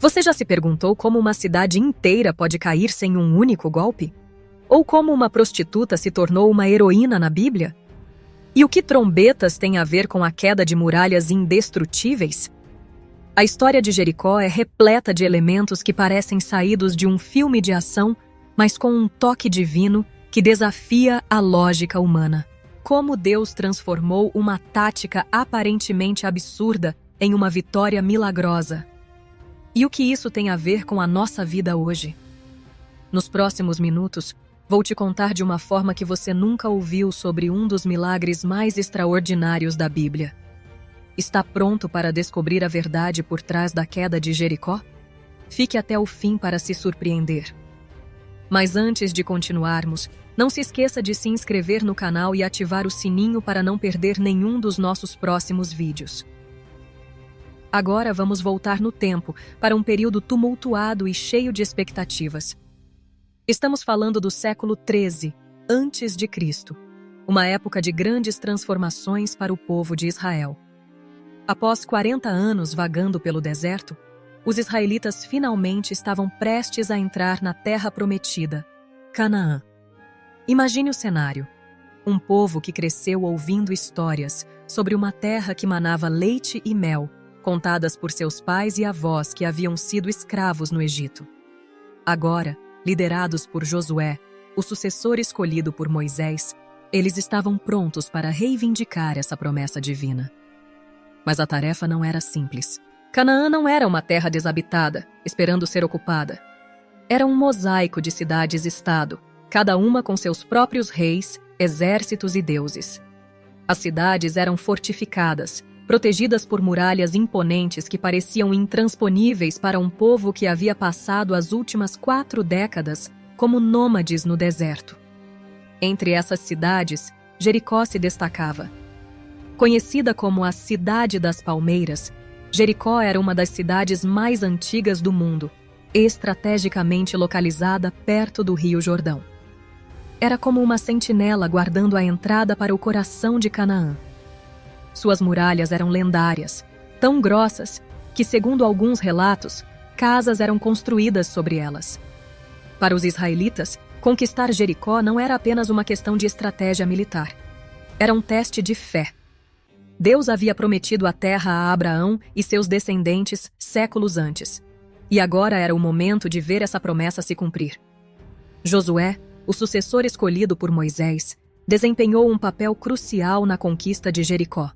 Você já se perguntou como uma cidade inteira pode cair sem um único golpe? Ou como uma prostituta se tornou uma heroína na Bíblia? E o que trombetas têm a ver com a queda de muralhas indestrutíveis? A história de Jericó é repleta de elementos que parecem saídos de um filme de ação, mas com um toque divino que desafia a lógica humana. Como Deus transformou uma tática aparentemente absurda em uma vitória milagrosa. E o que isso tem a ver com a nossa vida hoje? Nos próximos minutos, vou te contar de uma forma que você nunca ouviu sobre um dos milagres mais extraordinários da Bíblia. Está pronto para descobrir a verdade por trás da queda de Jericó? Fique até o fim para se surpreender. Mas antes de continuarmos, não se esqueça de se inscrever no canal e ativar o sininho para não perder nenhum dos nossos próximos vídeos. Agora vamos voltar no tempo para um período tumultuado e cheio de expectativas. Estamos falando do século 13, antes de Cristo, uma época de grandes transformações para o povo de Israel. Após 40 anos vagando pelo deserto, os israelitas finalmente estavam prestes a entrar na terra prometida, Canaã. Imagine o cenário. Um povo que cresceu ouvindo histórias sobre uma terra que manava leite e mel, contadas por seus pais e avós que haviam sido escravos no Egito. Agora, liderados por Josué, o sucessor escolhido por Moisés, eles estavam prontos para reivindicar essa promessa divina. Mas a tarefa não era simples. Canaã não era uma terra desabitada, esperando ser ocupada. Era um mosaico de cidades-estado, cada uma com seus próprios reis, exércitos e deuses. As cidades eram fortificadas, protegidas por muralhas imponentes que pareciam intransponíveis para um povo que havia passado as últimas 4 décadas como nômades no deserto. Entre essas cidades, Jericó se destacava. Conhecida como a Cidade das Palmeiras, Jericó era uma das cidades mais antigas do mundo, estrategicamente localizada perto do Rio Jordão. Era como uma sentinela guardando a entrada para o coração de Canaã. Suas muralhas eram lendárias, tão grossas que, segundo alguns relatos, casas eram construídas sobre elas. Para os israelitas, conquistar Jericó não era apenas uma questão de estratégia militar. Era um teste de fé. Deus havia prometido a terra a Abraão e seus descendentes séculos antes. E agora era o momento de ver essa promessa se cumprir. Josué, o sucessor escolhido por Moisés, desempenhou um papel crucial na conquista de Jericó.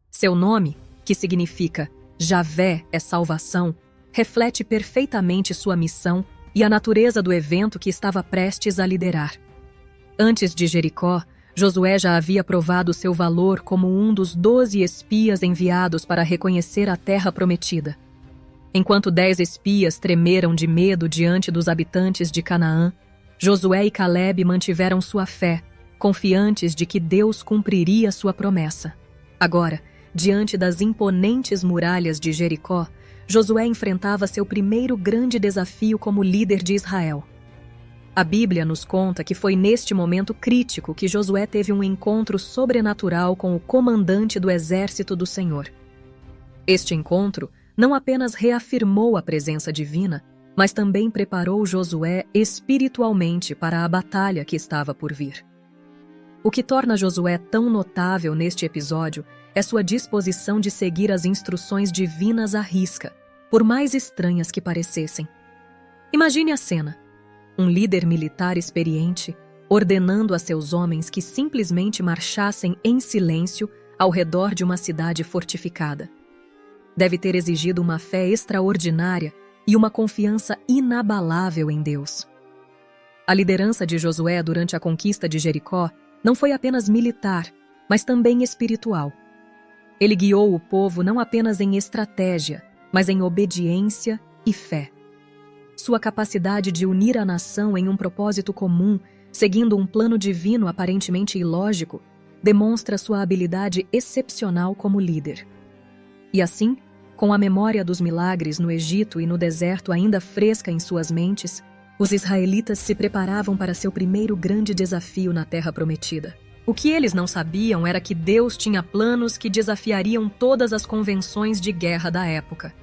Seu nome, que significa Javé é salvação, reflete perfeitamente sua missão e a natureza do evento que estava prestes a liderar. Antes de Jericó, Josué já havia provado seu valor como um dos 12 espias enviados para reconhecer a terra prometida. Enquanto 10 espias tremeram de medo diante dos habitantes de Canaã, Josué e Calebe mantiveram sua fé, confiantes de que Deus cumpriria sua promessa. Agora, diante das imponentes muralhas de Jericó, Josué enfrentava seu primeiro grande desafio como líder de Israel. A Bíblia nos conta que foi neste momento crítico que Josué teve um encontro sobrenatural com o comandante do exército do Senhor. Este encontro não apenas reafirmou a presença divina, mas também preparou Josué espiritualmente para a batalha que estava por vir. O que torna Josué tão notável neste episódio é sua disposição de seguir as instruções divinas à risca, por mais estranhas que parecessem. Imagine a cena. Um líder militar experiente ordenando a seus homens que simplesmente marchassem em silêncio ao redor de uma cidade fortificada. Deve ter exigido uma fé extraordinária e uma confiança inabalável em Deus. A liderança de Josué durante a conquista de Jericó não foi apenas militar, mas também espiritual. Ele guiou o povo não apenas em estratégia, mas em obediência e fé. Sua capacidade de unir a nação em um propósito comum, seguindo um plano divino aparentemente ilógico, demonstra sua habilidade excepcional como líder. E assim, com a memória dos milagres no Egito e no deserto ainda fresca em suas mentes, os israelitas se preparavam para seu primeiro grande desafio na Terra Prometida. O que eles não sabiam era que Deus tinha planos que desafiariam todas as convenções de guerra da época.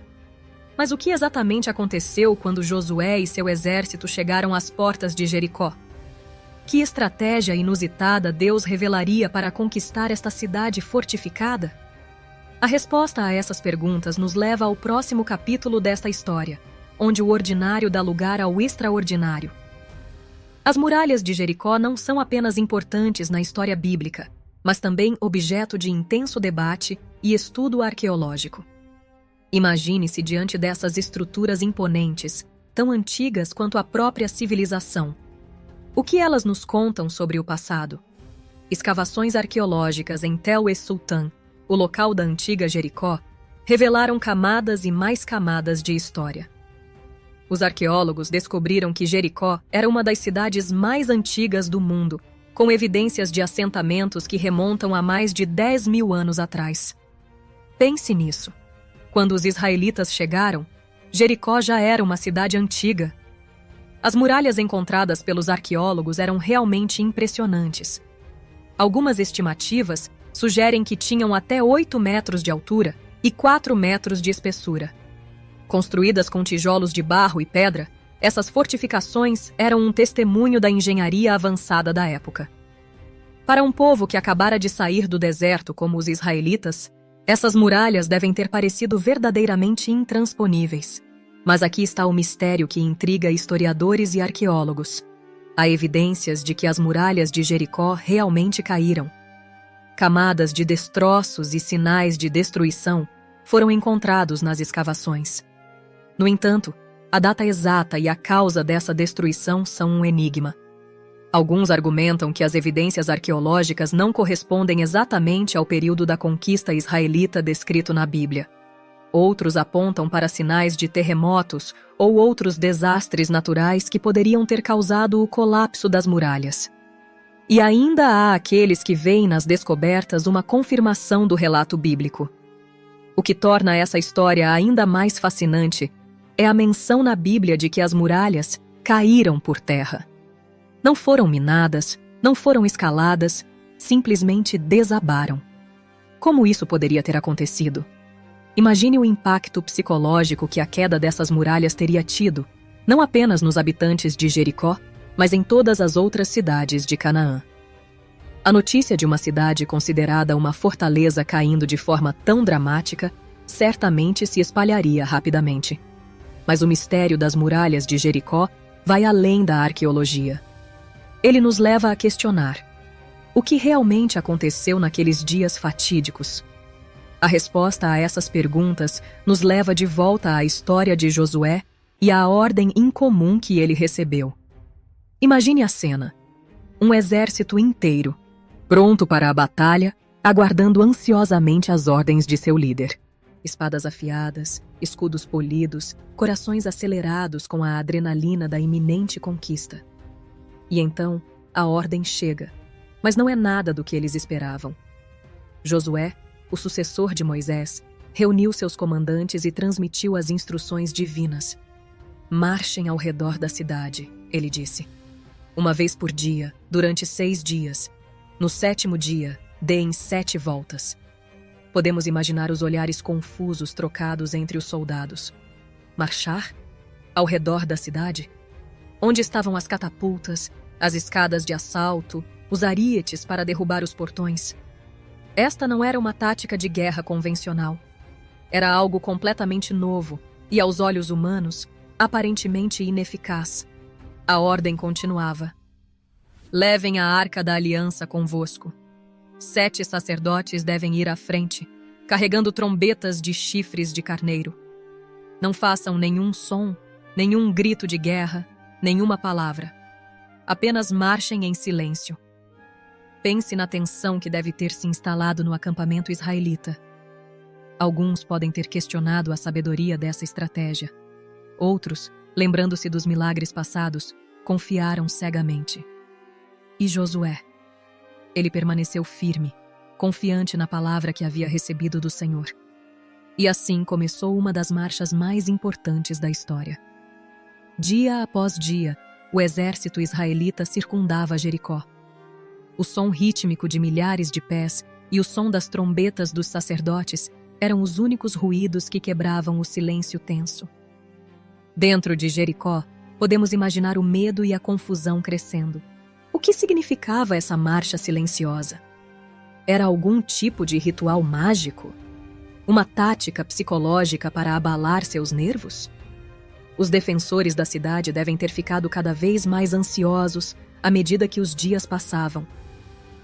Mas o que exatamente aconteceu quando Josué e seu exército chegaram às portas de Jericó? Que estratégia inusitada Deus revelaria para conquistar esta cidade fortificada? A resposta a essas perguntas nos leva ao próximo capítulo desta história, onde o ordinário dá lugar ao extraordinário. As muralhas de Jericó não são apenas importantes na história bíblica, mas também objeto de intenso debate e estudo arqueológico. Imagine-se diante dessas estruturas imponentes, tão antigas quanto a própria civilização. O que elas nos contam sobre o passado? Escavações arqueológicas em Tel es-Sultan, o local da antiga Jericó, revelaram camadas e mais camadas de história. Os arqueólogos descobriram que Jericó era uma das cidades mais antigas do mundo, com evidências de assentamentos que remontam a mais de 10.000 anos atrás. Pense nisso. Quando os israelitas chegaram, Jericó já era uma cidade antiga. As muralhas encontradas pelos arqueólogos eram realmente impressionantes. Algumas estimativas sugerem que tinham até 8 metros de altura e 4 metros de espessura. Construídas com tijolos de barro e pedra, essas fortificações eram um testemunho da engenharia avançada da época. Para um povo que acabara de sair do deserto como os israelitas, essas muralhas devem ter parecido verdadeiramente intransponíveis. Mas aqui está o mistério que intriga historiadores e arqueólogos. Há evidências de que as muralhas de Jericó realmente caíram. Camadas de destroços e sinais de destruição foram encontrados nas escavações. No entanto, a data exata e a causa dessa destruição são um enigma. Alguns argumentam que as evidências arqueológicas não correspondem exatamente ao período da conquista israelita descrito na Bíblia. Outros apontam para sinais de terremotos ou outros desastres naturais que poderiam ter causado o colapso das muralhas. E ainda há aqueles que veem nas descobertas uma confirmação do relato bíblico. O que torna essa história ainda mais fascinante é a menção na Bíblia de que as muralhas caíram por terra. Não foram minadas, não foram escaladas, simplesmente desabaram. Como isso poderia ter acontecido? Imagine o impacto psicológico que a queda dessas muralhas teria tido, não apenas nos habitantes de Jericó, mas em todas as outras cidades de Canaã. A notícia de uma cidade considerada uma fortaleza caindo de forma tão dramática certamente se espalharia rapidamente. Mas o mistério das muralhas de Jericó vai além da arqueologia. Ele nos leva a questionar: o que realmente aconteceu naqueles dias fatídicos? A resposta a essas perguntas nos leva de volta à história de Josué e à ordem incomum que ele recebeu. Imagine a cena: um exército inteiro, pronto para a batalha, aguardando ansiosamente as ordens de seu líder. Espadas afiadas, escudos polidos, corações acelerados com a adrenalina da iminente conquista. E então, a ordem chega, mas não é nada do que eles esperavam. Josué, o sucessor de Moisés, reuniu seus comandantes e transmitiu as instruções divinas. Marchem ao redor da cidade, ele disse. Uma vez por dia, durante 6 dias. No 7º dia, deem 7 voltas. Podemos imaginar os olhares confusos trocados entre os soldados. Marchar? Ao redor da cidade? Onde estavam as catapultas, as escadas de assalto, os arietes para derrubar os portões? Esta não era uma tática de guerra convencional. Era algo completamente novo e, aos olhos humanos, aparentemente ineficaz. A ordem continuava. Levem a Arca da Aliança convosco. 7 sacerdotes devem ir à frente, carregando trombetas de chifres de carneiro. Não façam nenhum som, nenhum grito de guerra, nenhuma palavra. Apenas marchem em silêncio. Pense na tensão que deve ter se instalado no acampamento israelita. Alguns podem ter questionado a sabedoria dessa estratégia. Outros, lembrando-se dos milagres passados, confiaram cegamente. E Josué? Ele permaneceu firme, confiante na palavra que havia recebido do Senhor. E assim começou uma das marchas mais importantes da história. Dia após dia, o exército israelita circundava Jericó. O som rítmico de milhares de pés e o som das trombetas dos sacerdotes eram os únicos ruídos que quebravam o silêncio tenso. Dentro de Jericó, podemos imaginar o medo e a confusão crescendo. O que significava essa marcha silenciosa? Era algum tipo de ritual mágico? Uma tática psicológica para abalar seus nervos? Os defensores da cidade devem ter ficado cada vez mais ansiosos à medida que os dias passavam.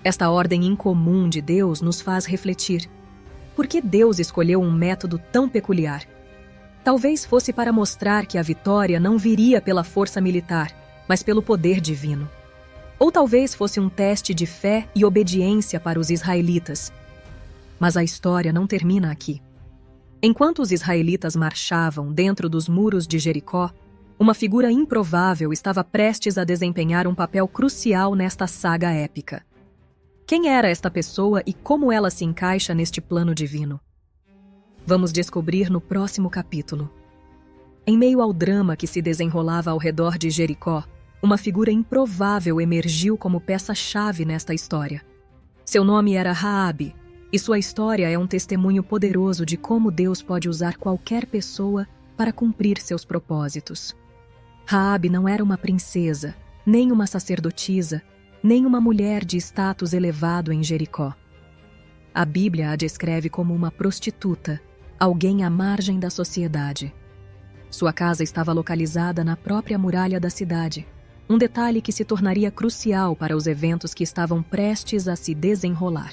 Esta ordem incomum de Deus nos faz refletir. Por que Deus escolheu um método tão peculiar? Talvez fosse para mostrar que a vitória não viria pela força militar, mas pelo poder divino. Ou talvez fosse um teste de fé e obediência para os israelitas. Mas a história não termina aqui. Enquanto os israelitas marchavam dentro dos muros de Jericó, uma figura improvável estava prestes a desempenhar um papel crucial nesta saga épica. Quem era esta pessoa e como ela se encaixa neste plano divino? Vamos descobrir no próximo capítulo. Em meio ao drama que se desenrolava ao redor de Jericó, uma figura improvável emergiu como peça-chave nesta história. Seu nome era Raabe, e sua história é um testemunho poderoso de como Deus pode usar qualquer pessoa para cumprir seus propósitos. Raabe não era uma princesa, nem uma sacerdotisa, nem uma mulher de status elevado em Jericó. A Bíblia a descreve como uma prostituta, alguém à margem da sociedade. Sua casa estava localizada na própria muralha da cidade, um detalhe que se tornaria crucial para os eventos que estavam prestes a se desenrolar.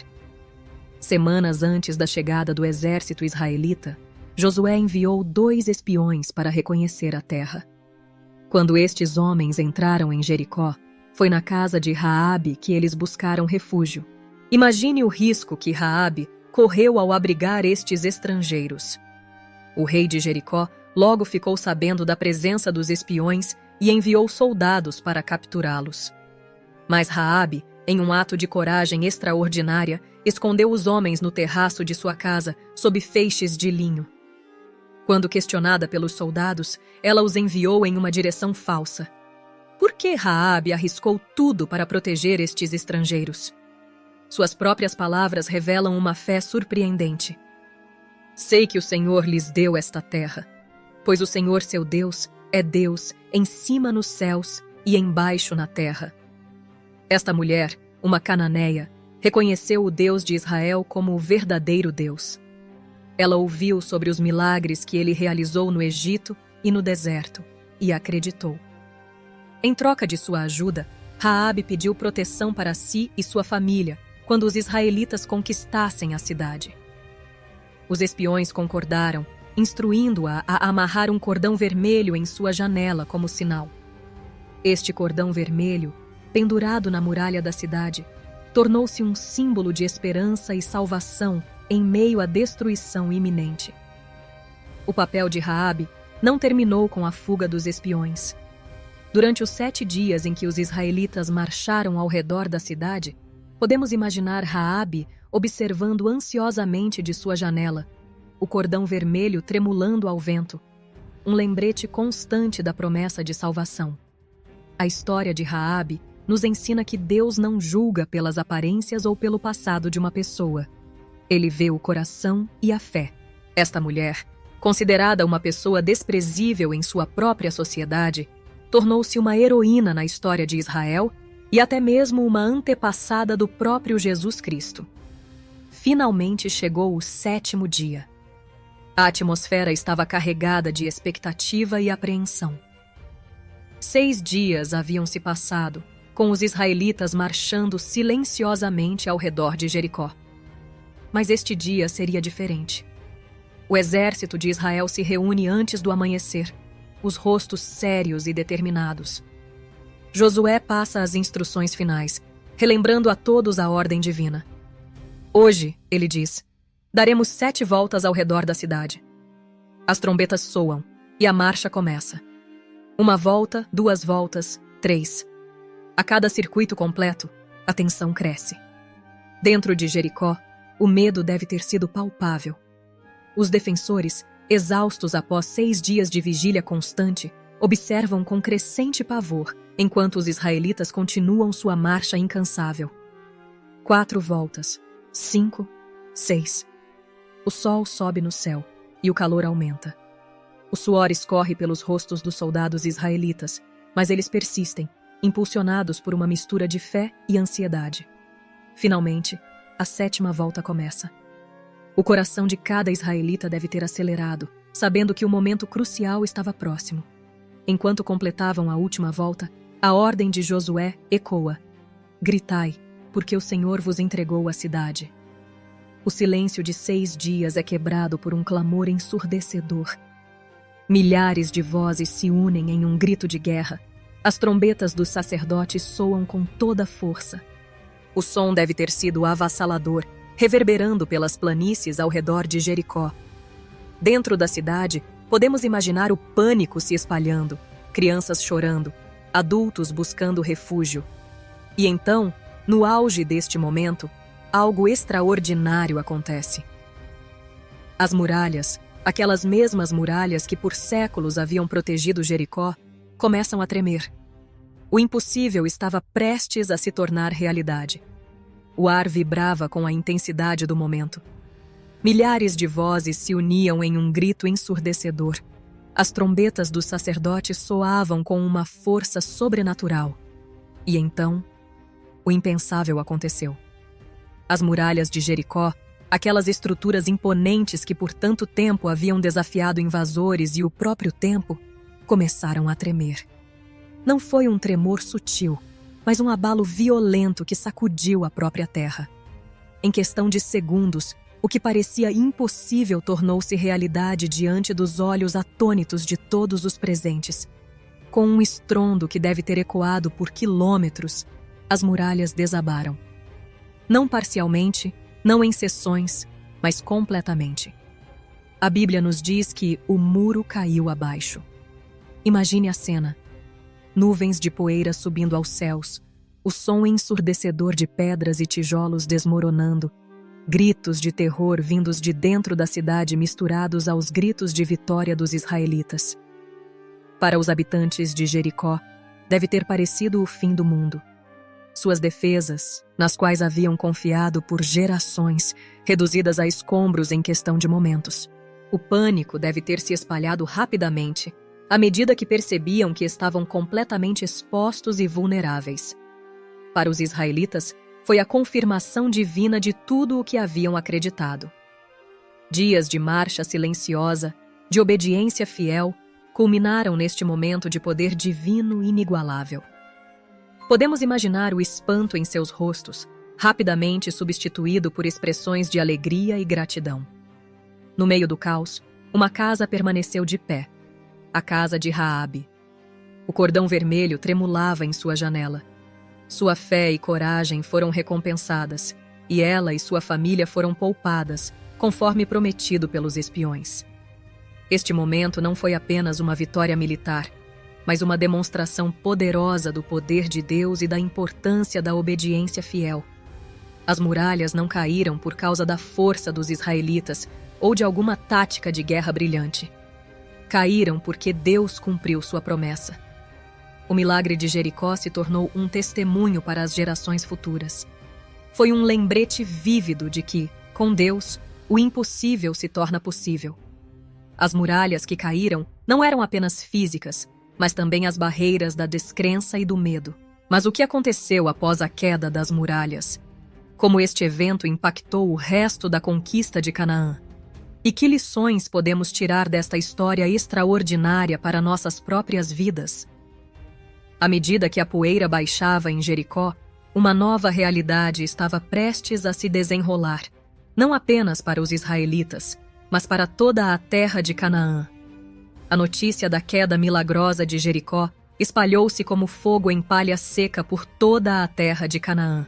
Semanas antes da chegada do exército israelita, Josué enviou 2 espiões para reconhecer a terra. Quando estes homens entraram em Jericó, foi na casa de Raabe que eles buscaram refúgio. Imagine o risco que Raabe correu ao abrigar estes estrangeiros. O rei de Jericó logo ficou sabendo da presença dos espiões e enviou soldados para capturá-los. Mas Raabe, em um ato de coragem extraordinária, escondeu os homens no terraço de sua casa, sob feixes de linho. Quando questionada pelos soldados, ela os enviou em uma direção falsa. Por que Raabe arriscou tudo para proteger estes estrangeiros? Suas próprias palavras revelam uma fé surpreendente. Sei que o Senhor lhes deu esta terra, pois o Senhor seu Deus é Deus em cima nos céus e embaixo na terra. Esta mulher, uma cananeia, reconheceu o Deus de Israel como o verdadeiro Deus. Ela ouviu sobre os milagres que ele realizou no Egito e no deserto e acreditou. Em troca de sua ajuda, Raabe pediu proteção para si e sua família quando os israelitas conquistassem a cidade. Os espiões concordaram, instruindo-a a amarrar um cordão vermelho em sua janela como sinal. Este cordão vermelho, pendurado na muralha da cidade, tornou-se um símbolo de esperança e salvação em meio à destruição iminente. O papel de Raabe não terminou com a fuga dos espiões. Durante os 7 dias em que os israelitas marcharam ao redor da cidade, podemos imaginar Raabe observando ansiosamente de sua janela, o cordão vermelho tremulando ao vento, um lembrete constante da promessa de salvação. A história de Raabe nos ensina que Deus não julga pelas aparências ou pelo passado de uma pessoa. Ele vê o coração e a fé. Esta mulher, considerada uma pessoa desprezível em sua própria sociedade, tornou-se uma heroína na história de Israel e até mesmo uma antepassada do próprio Jesus Cristo. Finalmente chegou o 7º dia. A atmosfera estava carregada de expectativa e apreensão. 6 dias haviam se passado, com os israelitas marchando silenciosamente ao redor de Jericó. Mas este dia seria diferente. O exército de Israel se reúne antes do amanhecer, os rostos sérios e determinados. Josué passa as instruções finais, relembrando a todos a ordem divina. Hoje, ele diz, daremos 7 voltas ao redor da cidade. As trombetas soam e a marcha começa. 1 volta, 2 voltas, 3. A cada circuito completo, a tensão cresce. Dentro de Jericó, o medo deve ter sido palpável. Os defensores, exaustos após 6 dias de vigília constante, observam com crescente pavor enquanto os israelitas continuam sua marcha incansável. 4 voltas, 5, 6. O sol sobe no céu e o calor aumenta. O suor escorre pelos rostos dos soldados israelitas, mas eles persistem, impulsionados por uma mistura de fé e ansiedade. Finalmente, a 7ª volta começa. O coração de cada israelita deve ter acelerado, sabendo que o momento crucial estava próximo. Enquanto completavam a última volta, a ordem de Josué ecoa: gritai, porque o Senhor vos entregou a cidade. O silêncio de 6 dias é quebrado por um clamor ensurdecedor. Milhares de vozes se unem em um grito de guerra. As trombetas dos sacerdotes soam com toda força. O som deve ter sido avassalador, reverberando pelas planícies ao redor de Jericó. Dentro da cidade, podemos imaginar o pânico se espalhando, crianças chorando, adultos buscando refúgio. E então, no auge deste momento, algo extraordinário acontece. As muralhas, aquelas mesmas muralhas que por séculos haviam protegido Jericó, começam a tremer. O impossível estava prestes a se tornar realidade. O ar vibrava com a intensidade do momento. Milhares de vozes se uniam em um grito ensurdecedor. As trombetas dos sacerdotes soavam com uma força sobrenatural. E então, o impensável aconteceu. As muralhas de Jericó, aquelas estruturas imponentes que por tanto tempo haviam desafiado invasores e o próprio tempo, começaram a tremer. Não foi um tremor sutil, mas um abalo violento que sacudiu a própria terra. Em questão de segundos, o que parecia impossível tornou-se realidade diante dos olhos atônitos de todos os presentes. Com um estrondo que deve ter ecoado por quilômetros, as muralhas desabaram. Não parcialmente, não em seções, mas completamente. A Bíblia nos diz que o muro caiu abaixo. Imagine a cena. Nuvens de poeira subindo aos céus, o som ensurdecedor de pedras e tijolos desmoronando, gritos de terror vindos de dentro da cidade misturados aos gritos de vitória dos israelitas. Para os habitantes de Jericó, deve ter parecido o fim do mundo. Suas defesas, nas quais haviam confiado por gerações, reduzidas a escombros em questão de momentos. O pânico deve ter se espalhado rapidamente, à medida que percebiam que estavam completamente expostos e vulneráveis. Para os israelitas, foi a confirmação divina de tudo o que haviam acreditado. Dias de marcha silenciosa, de obediência fiel, culminaram neste momento de poder divino inigualável. Podemos imaginar o espanto em seus rostos, rapidamente substituído por expressões de alegria e gratidão. No meio do caos, uma casa permaneceu de pé, a casa de Raabe. O cordão vermelho tremulava em sua janela. Sua fé e coragem foram recompensadas, e ela e sua família foram poupadas, conforme prometido pelos espiões. Este momento não foi apenas uma vitória militar, mas uma demonstração poderosa do poder de Deus e da importância da obediência fiel. As muralhas não caíram por causa da força dos israelitas ou de alguma tática de guerra brilhante. Caíram porque Deus cumpriu sua promessa. O milagre de Jericó se tornou um testemunho para as gerações futuras. Foi um lembrete vívido de que, com Deus, o impossível se torna possível. As muralhas que caíram não eram apenas físicas, mas também as barreiras da descrença e do medo. Mas o que aconteceu após a queda das muralhas? Como este evento impactou o resto da conquista de Canaã? E que lições podemos tirar desta história extraordinária para nossas próprias vidas? À medida que a poeira baixava em Jericó, uma nova realidade estava prestes a se desenrolar, não apenas para os israelitas, mas para toda a terra de Canaã. A notícia da queda milagrosa de Jericó espalhou-se como fogo em palha seca por toda a terra de Canaã.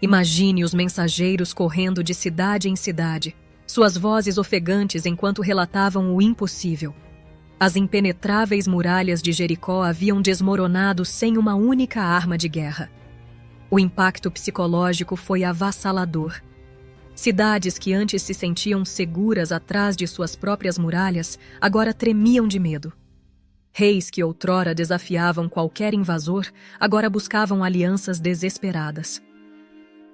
Imagine os mensageiros correndo de cidade em cidade, suas vozes ofegantes enquanto relatavam o impossível. As impenetráveis muralhas de Jericó haviam desmoronado sem uma única arma de guerra. O impacto psicológico foi avassalador. Cidades que antes se sentiam seguras atrás de suas próprias muralhas, agora tremiam de medo. Reis que outrora desafiavam qualquer invasor, agora buscavam alianças desesperadas.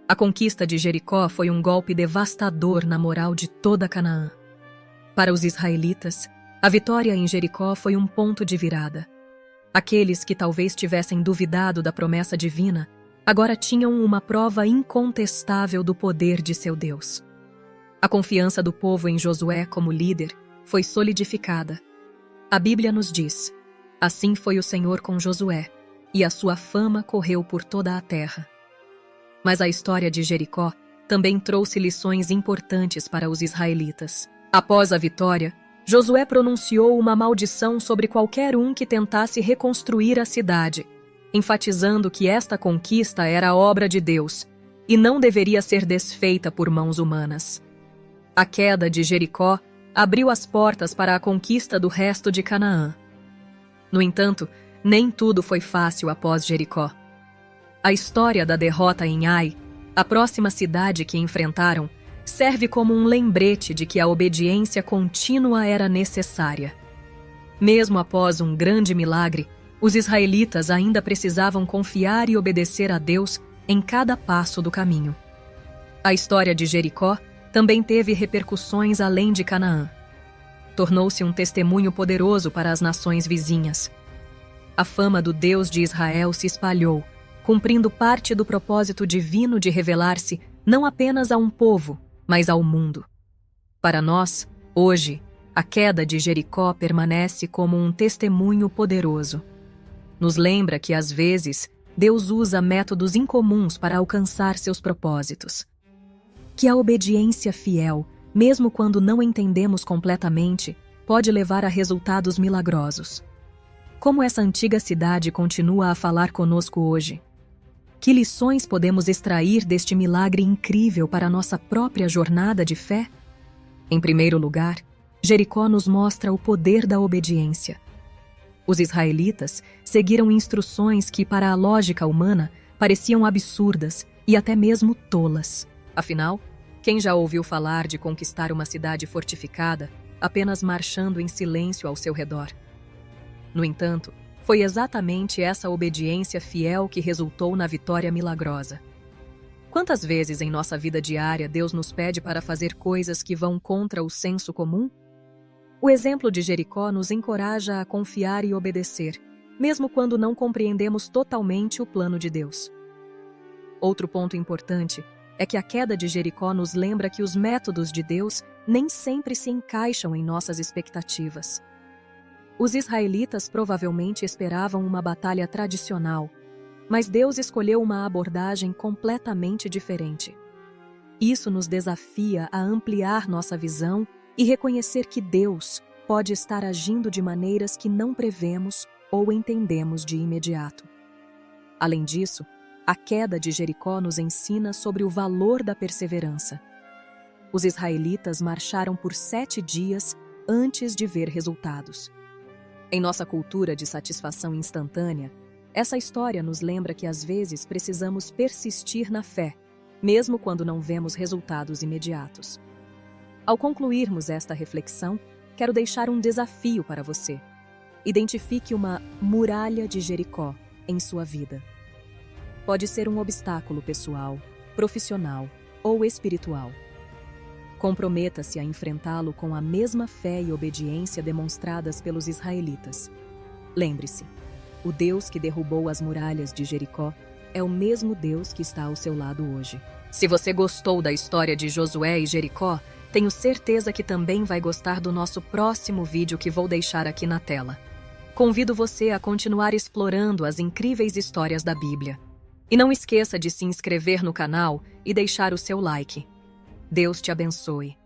A conquista de Jericó foi um golpe devastador na moral de toda Canaã. Para os israelitas, a vitória em Jericó foi um ponto de virada. Aqueles que talvez tivessem duvidado da promessa divina, agora tinham uma prova incontestável do poder de seu Deus. A confiança do povo em Josué como líder foi solidificada. A Bíblia nos diz: assim foi o Senhor com Josué, e a sua fama correu por toda a terra. Mas a história de Jericó também trouxe lições importantes para os israelitas. Após a vitória, Josué pronunciou uma maldição sobre qualquer um que tentasse reconstruir a cidade, enfatizando que esta conquista era obra de Deus e não deveria ser desfeita por mãos humanas. A queda de Jericó abriu as portas para a conquista do resto de Canaã. No entanto, nem tudo foi fácil após Jericó. A história da derrota em Ai, a próxima cidade que enfrentaram, serve como um lembrete de que a obediência contínua era necessária. Mesmo após um grande milagre, os israelitas ainda precisavam confiar e obedecer a Deus em cada passo do caminho. A história de Jericó também teve repercussões além de Canaã. Tornou-se um testemunho poderoso para as nações vizinhas. A fama do Deus de Israel se espalhou, cumprindo parte do propósito divino de revelar-se não apenas a um povo, mas ao mundo. Para nós, hoje, a queda de Jericó permanece como um testemunho poderoso. Nos lembra que, às vezes, Deus usa métodos incomuns para alcançar seus propósitos. Que a obediência fiel, mesmo quando não entendemos completamente, pode levar a resultados milagrosos. Como essa antiga cidade continua a falar conosco hoje? Que lições podemos extrair deste milagre incrível para a nossa própria jornada de fé? Em primeiro lugar, Jericó nos mostra o poder da obediência. Os israelitas seguiram instruções que, para a lógica humana, pareciam absurdas e até mesmo tolas. Afinal, quem já ouviu falar de conquistar uma cidade fortificada apenas marchando em silêncio ao seu redor? No entanto, foi exatamente essa obediência fiel que resultou na vitória milagrosa. Quantas vezes em nossa vida diária Deus nos pede para fazer coisas que vão contra o senso comum? O exemplo de Jericó nos encoraja a confiar e obedecer, mesmo quando não compreendemos totalmente o plano de Deus. Outro ponto importante é que a queda de Jericó nos lembra que os métodos de Deus nem sempre se encaixam em nossas expectativas. Os israelitas provavelmente esperavam uma batalha tradicional, mas Deus escolheu uma abordagem completamente diferente. Isso nos desafia a ampliar nossa visão e reconhecer que Deus pode estar agindo de maneiras que não prevemos ou entendemos de imediato. Além disso, a queda de Jericó nos ensina sobre o valor da perseverança. Os israelitas marcharam por 7 dias antes de ver resultados. Em nossa cultura de satisfação instantânea, essa história nos lembra que às vezes precisamos persistir na fé, mesmo quando não vemos resultados imediatos. Ao concluirmos esta reflexão, quero deixar um desafio para você. Identifique uma muralha de Jericó em sua vida. Pode ser um obstáculo pessoal, profissional ou espiritual. Comprometa-se a enfrentá-lo com a mesma fé e obediência demonstradas pelos israelitas. Lembre-se, o Deus que derrubou as muralhas de Jericó é o mesmo Deus que está ao seu lado hoje. Se você gostou da história de Josué e Jericó, tenho certeza que também vai gostar do nosso próximo vídeo que vou deixar aqui na tela. Convido você a continuar explorando as incríveis histórias da Bíblia. E não esqueça de se inscrever no canal e deixar o seu like. Deus te abençoe.